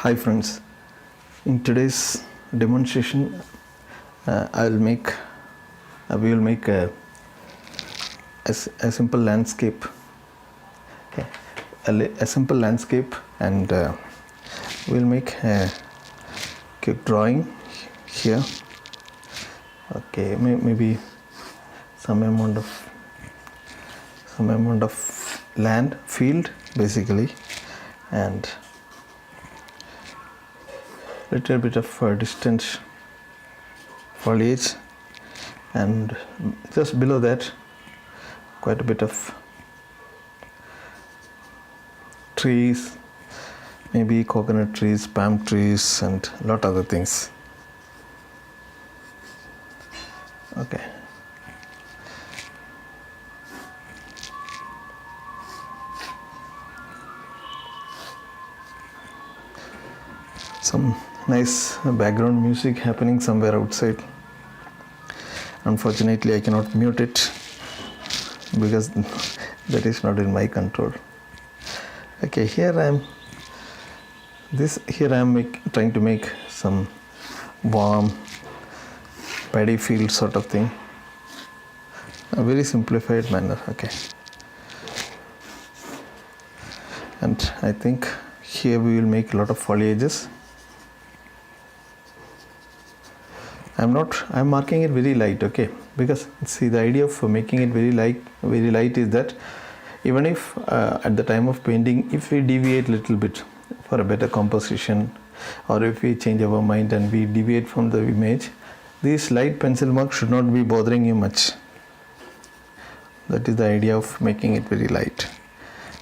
Hi friends, in today's demonstration we will make a simple landscape, okay. a simple landscape, and we'll make a quick drawing here, okay. Maybe some amount of land field basically, and little bit of distant foliage, and just below that quite a bit of trees, maybe coconut trees, palm trees, and a lot other things, okay. Some nice background music happening somewhere outside. Unfortunately I cannot mute it because that is not in my control. Okay, here I am trying to make some warm paddy field sort of thing, a very simplified manner, okay. And I think here we will make a lot of foliages. I'm marking it very light, okay, because see, the idea of making it very light is that even if at the time of painting, if we deviate little bit for a better composition, or if we change our mind and we deviate from the image, these light pencil marks should not be bothering you much. That is the idea of making it very light.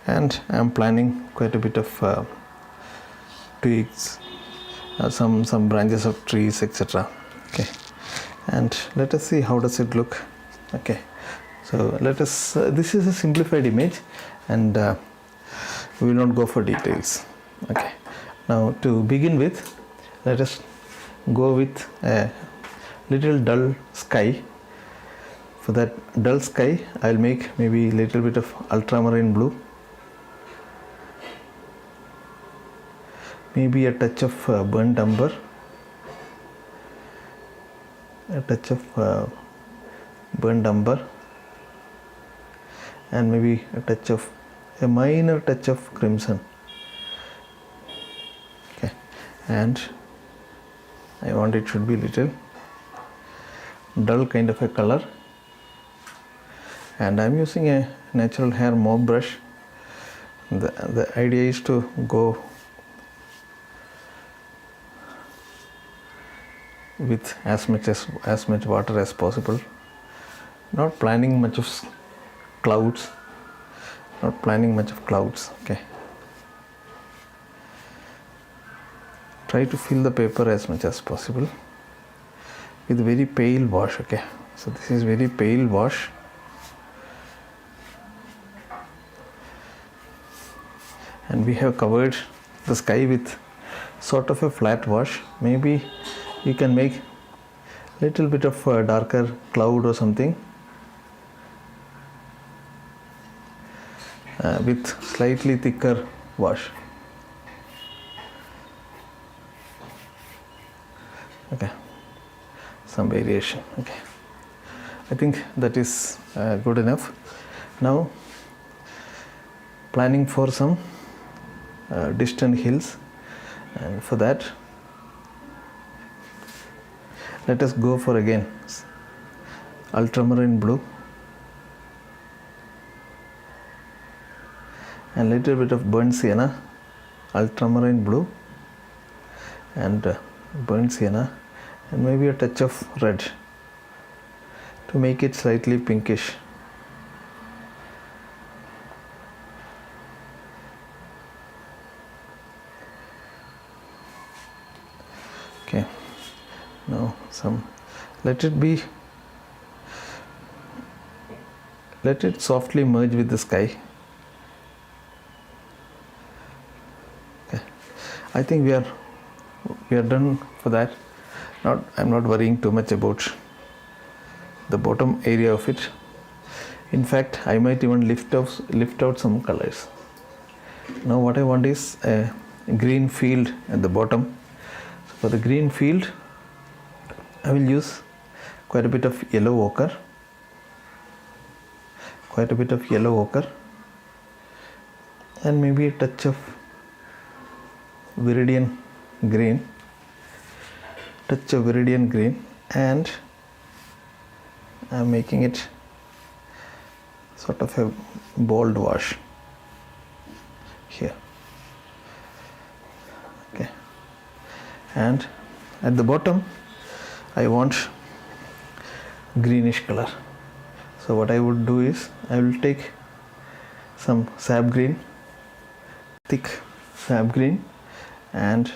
And I'm planning quite a bit of twigs, some branches of trees, etc. Okay, and let us see how does it look. Okay, so let us this is a simplified image, and we will not go for details. Okay, now to begin with, let us go with a little dull sky. For that dull sky, I'll make maybe a little bit of ultramarine blue, maybe a touch of burnt umber, and maybe a minor touch of crimson, okay. And I want it should be little dull kind of a color, and I'm using a natural hair mauve brush. The idea is to go with as much water as possible, not planning much of clouds, okay. Try to fill the paper as much as possible with very pale wash, okay. So this is very pale wash, and we have covered the sky with sort of a flat wash. Maybe you can make little bit of darker cloud or something with slightly thicker wash, okay. Some variation, okay. I think that is good enough. Now planning for some distant hills, and for that let us go for again ultramarine blue and little bit of burnt sienna, ultramarine blue and burnt sienna, and maybe a touch of red to make it slightly pinkish. Okay, now let it softly merge with the sky. Okay, I think we are done for that. I'm not worrying too much about the bottom area of it. In fact, I might even lift out some colors. Now what I want is a green field at the bottom. So for the green field, I will use quite a bit of yellow ochre, and maybe a touch of viridian green, and I am making it sort of a bold wash here. Okay, and at the bottom I want greenish color. So what I would do is I will take some sap green, thick sap green, and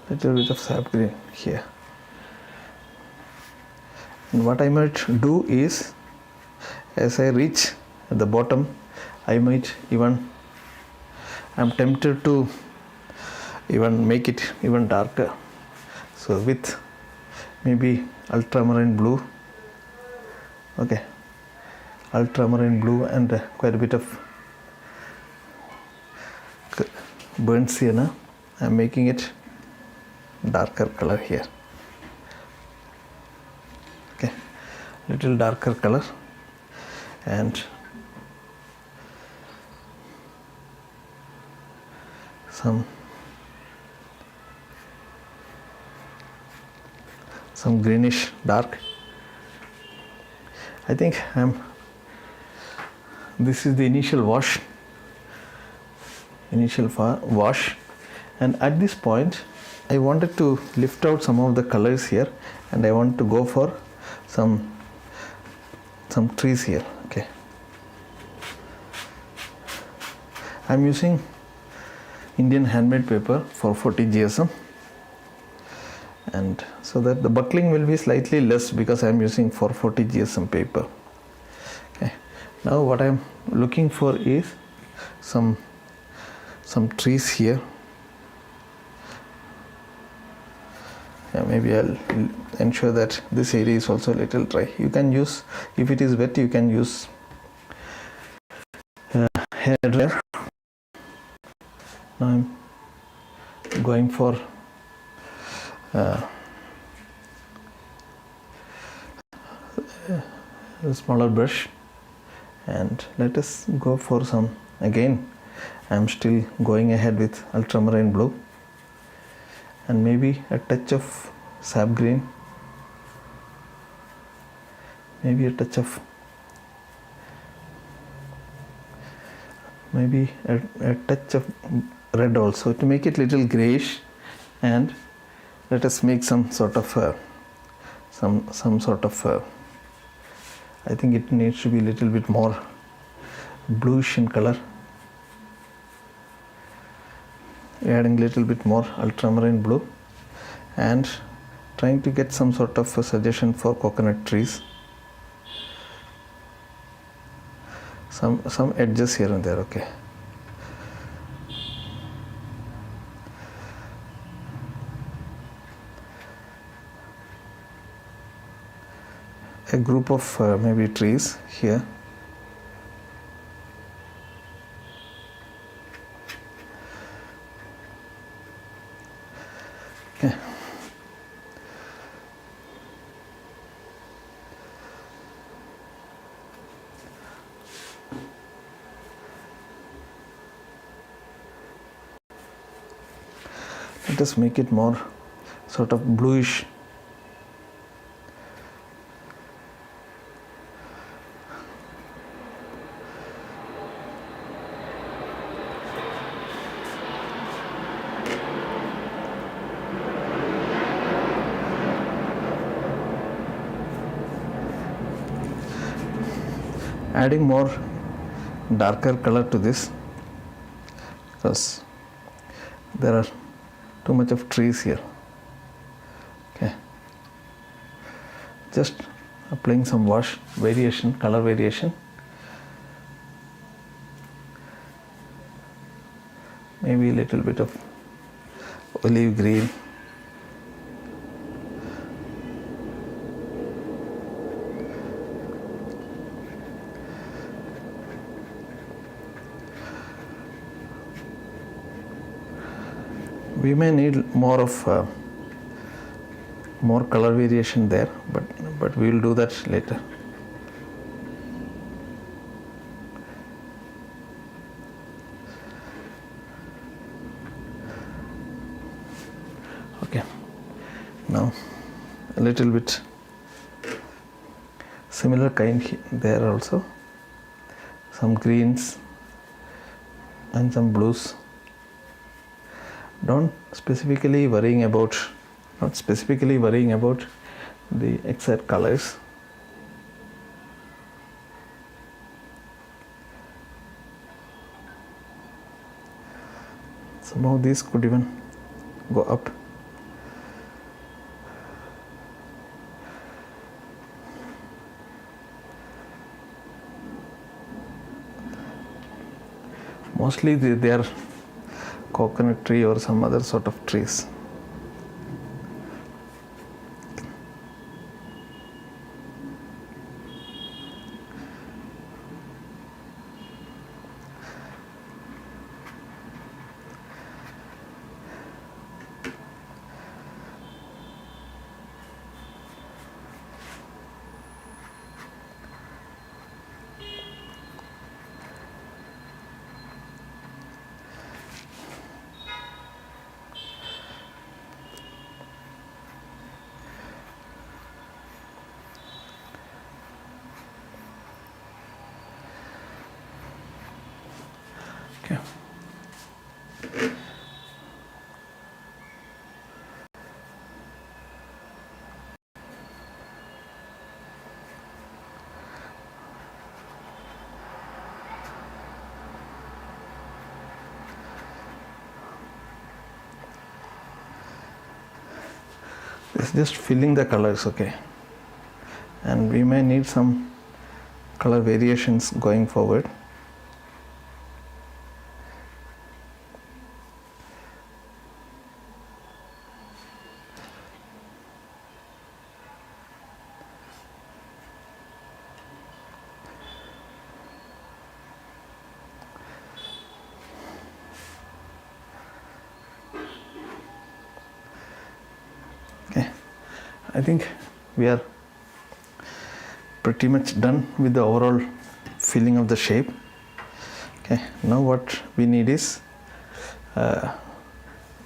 little bit of sap green here. And what I might do is, as I reach at the bottom, I might even, I'm tempted to even make it even darker. So with maybe ultramarine blue, okay, ultramarine blue and quite a bit of burnt sienna, I'm making it darker color here. Okay, little darker color, and some greenish dark. I think this is the initial wash, and at this point I wanted to lift out some of the colors here, and I want to go for some trees here. Okay, I'm using Indian handmade paper for 40 GSM, and so that the buckling will be slightly less because I am using 440 GSM paper. Okay, now what I am looking for is some trees here. Yeah, maybe I'll ensure that this area is also a little dry. You can use, if it is wet, you can use hair dryer. Now I'm going for a smaller brush, and let us go for some, again I'm still going ahead with ultramarine blue, and maybe a touch of sap green, maybe a touch of red also, to make it little grayish. And let us make some sort of I think it needs to be a little bit more bluish in color, adding a little bit more ultramarine blue, and trying to get some sort of a suggestion for coconut trees, some edges here and there. Okay, a group of maybe trees here. Okay. Let us make it more sort of bluish. Adding more darker color to this because there are too much of trees here. Okay, just applying some wash variation, color variation, maybe a little bit of olive green, we may need more of more color variation there, but we will do that later. Okay, now a little bit similar kind there also, some greens and some blues. Not specifically worrying about the exact colors. Some of these could even go up. Mostly they are coconut tree or some other sort of trees. Okay. It's just filling the colors, okay, and we may need some color variations going forward. I think we are pretty much done with the overall filling of the shape. Okay, now what we need is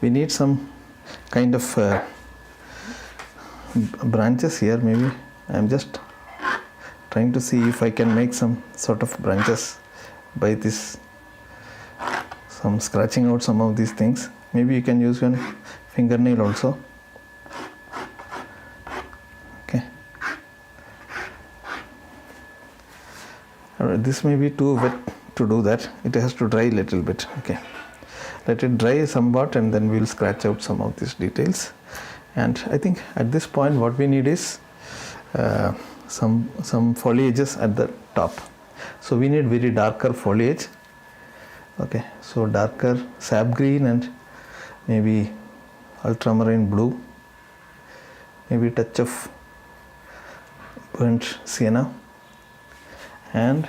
we need some kind of branches here. Maybe I am just trying to see if I can make some sort of branches by this, some scratching out some of these things. Maybe you can use one fingernail also. This may be too wet to do that. It has to dry a little bit. Okay, let it dry somewhat and then we'll scratch out some of these details. And I think at this point what we need is some foliages at the top. So we need very darker foliage. Okay, so darker sap green and maybe ultramarine blue, maybe a touch of burnt sienna, and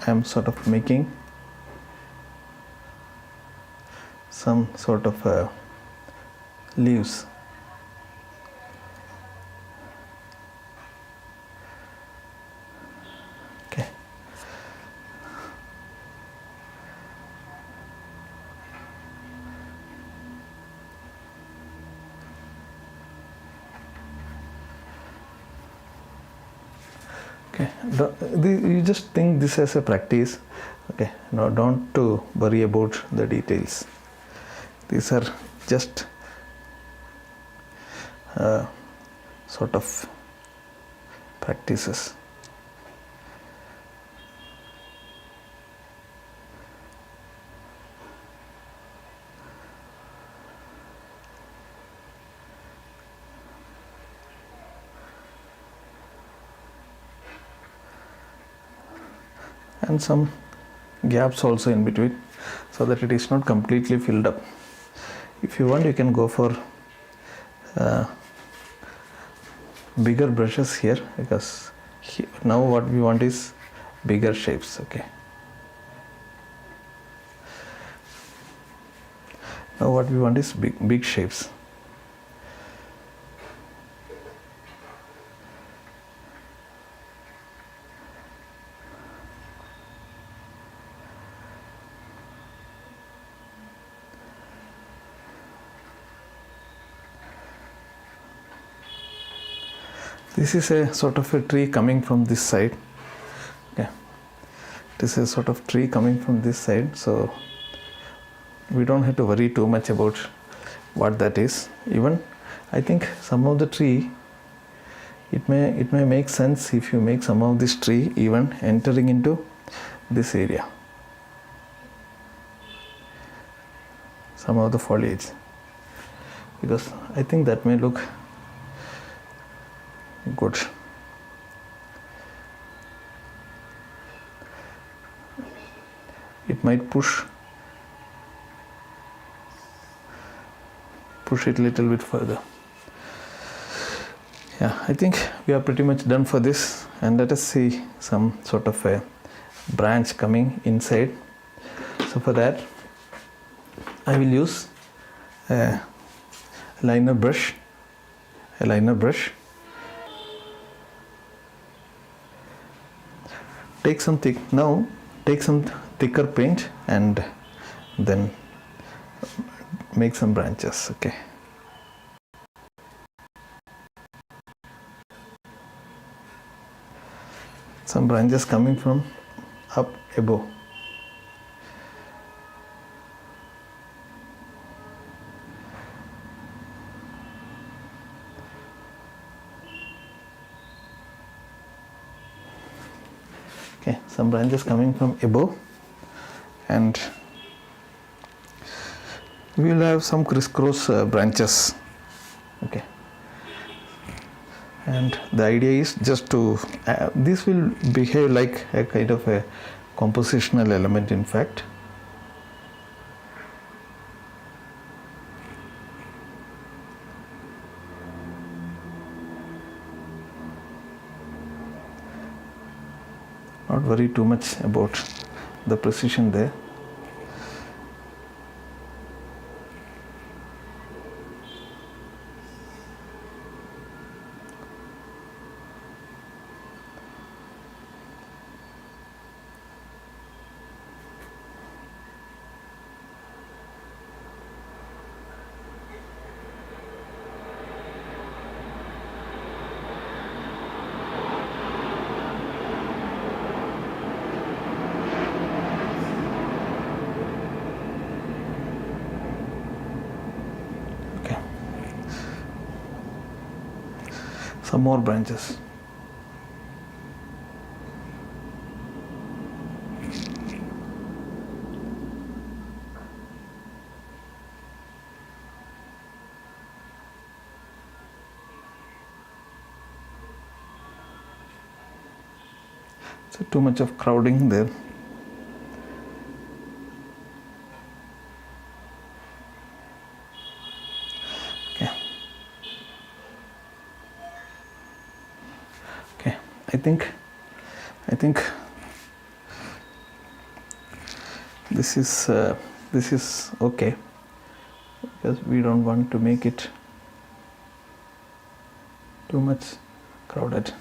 I'm sort of making some sort of leaves. Okay. Okay, you just think this as a practice. Okay, no, don't to worry about the details. These are just sort of practices. And some gaps also in between so that it is not completely filled up. If you want, you can go for bigger brushes here, because now what we want is bigger shapes. Okay, Now what we want is big shapes. This is a sort of a tree coming from this side. Okay, this is a sort of tree coming from this side, so we don't have to worry too much about what that is. Even I think some of the tree, it may make sense if you make some of this tree even entering into this area, some of the foliage, because I think that may look good. It might push it a little bit further. Yeah, I think we are pretty much done for this, and let us see some sort of a branch coming inside. So for that I will use a liner brush. Take some thicker paint and then make some branches. Okay, some branches coming from up above. Okay, some branches coming from above, and we will have some crisscross branches. Okay, and the idea is just to this will behave like a kind of a compositional element, in fact. Not worry too much about the precision there. Some more branches. So too much of crowding there. I think this is okay, because we don't want to make it too much crowded.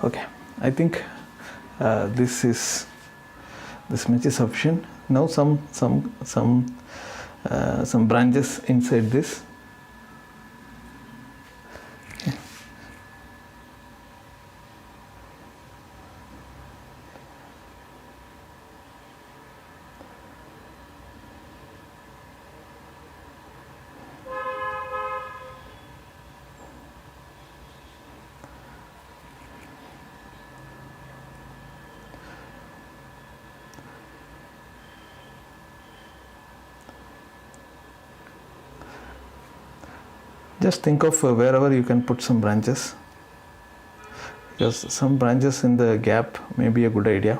Okay, I think this much is sufficient. Now some branches inside this. Okay. Just think of wherever you can put some branches, because some branches in the gap may be a good idea.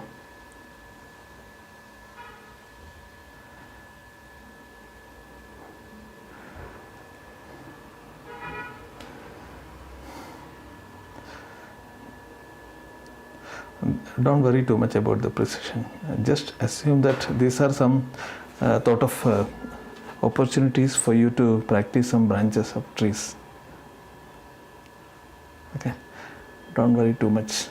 don't worry too much about the precision. Just assume that these are some thought of opportunities for you to practice some branches of trees. Okay, don't worry too much.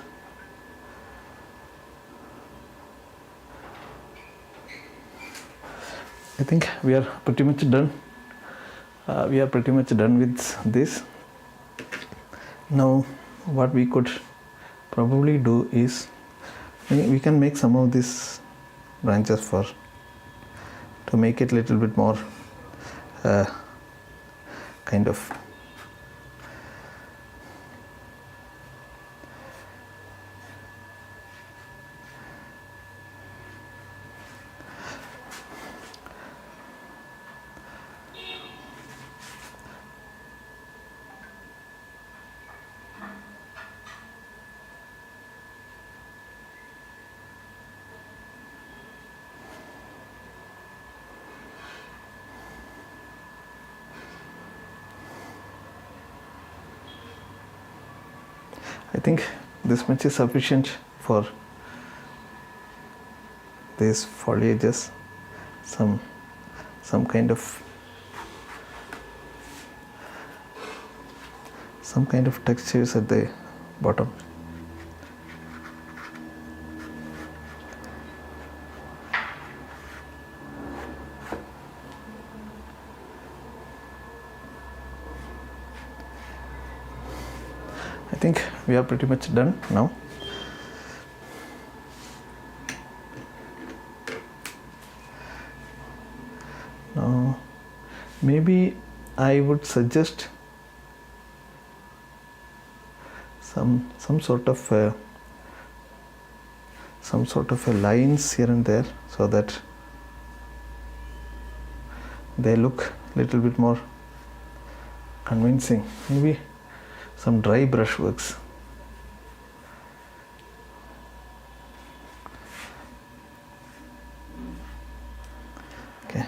I think we are pretty much done. We are pretty much done with this. Now what we could probably do is we can make some of these branches to make it a little bit more kind of I think this much is sufficient for these foliages, some kind of textures at the bottom. I think we are pretty much done now. Now maybe I would suggest some sort of a lines here and there, so that they look a little bit more convincing. Maybe some dry brushworks. Okay.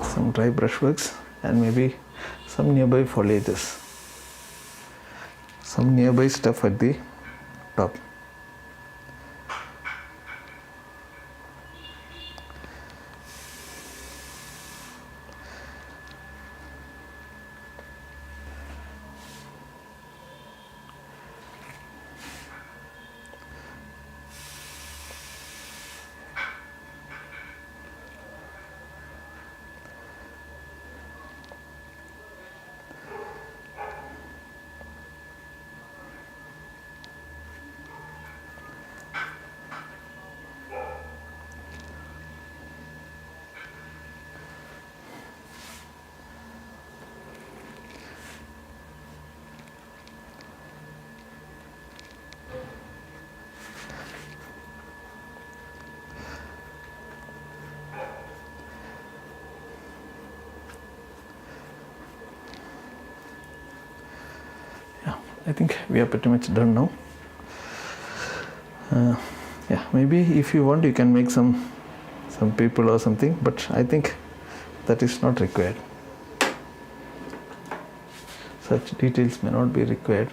Some dry brushworks and maybe some nearby foliages. Some nearby stuff at the top. I think we are pretty much done now. Yeah, maybe if you want you can make some people or something, but I think that is not required. Such details may not be required.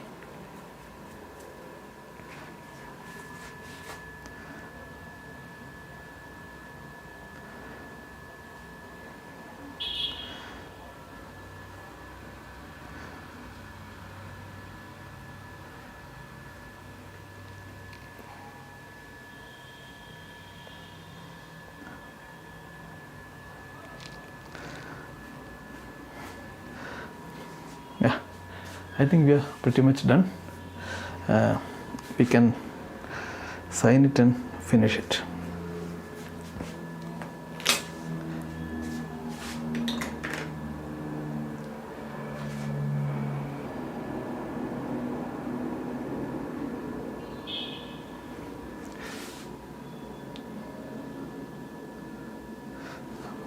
Yeah, I think we are pretty much done. We can sign it and finish it.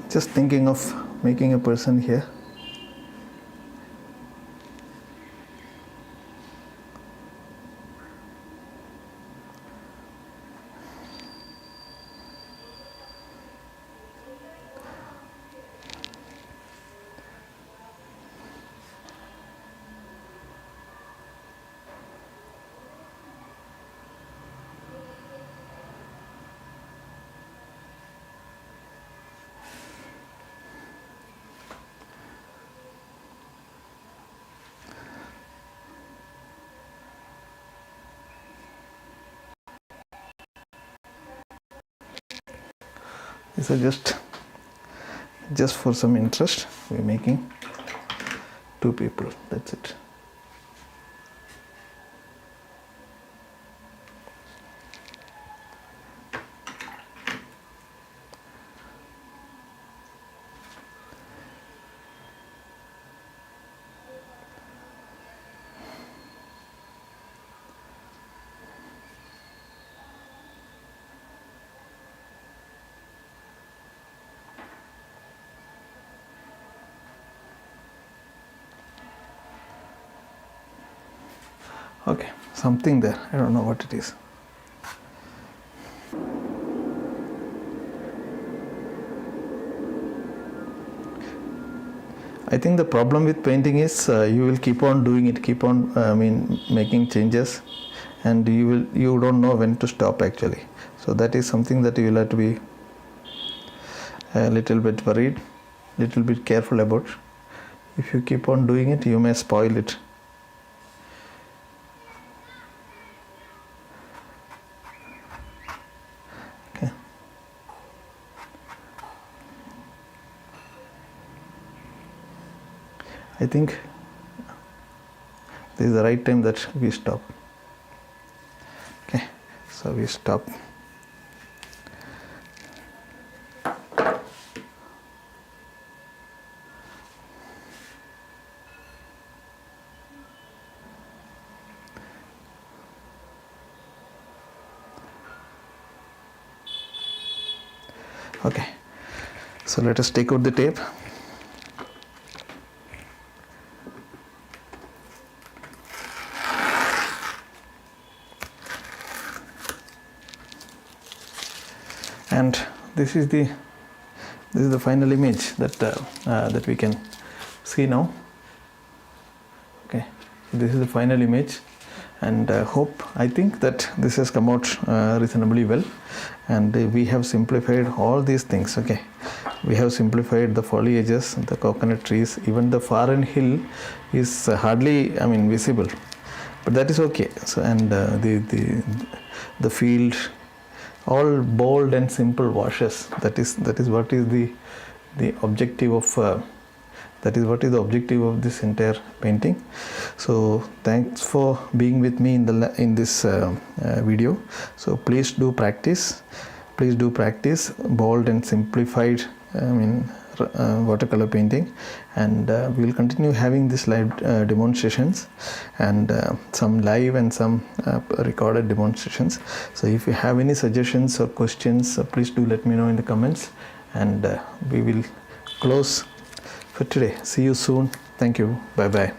Just thinking of making a person here. These are just for some interest. We're making 2 people, that's it. Okay, something there, I don't know what it is. I think the problem with painting is you will keep on doing it, keep on making changes, and you don't know when to stop actually. So that is something that you will have to be a little bit worried, little bit careful about. If you keep on doing it, you may spoil it. I think this is the right time that we stop. Okay, so we stop. Okay, so let us take out the tape. And this is the final image that we can see now. Okay, this is the final image, and I think that this has come out reasonably well, and we have simplified all these things. Okay, we have simplified the foliages, the coconut trees, even the far end hill is hardly visible, but that is okay. So, and the field, all bold and simple washes. That is what is the objective of this entire painting. So thanks for being with me in this video. So please do practice bold and simplified watercolor painting, and we will continue having this live demonstrations, and some live and some recorded demonstrations. So if you have any suggestions or questions, please do let me know in the comments, and we will close for today. See you soon. Thank you. Bye bye.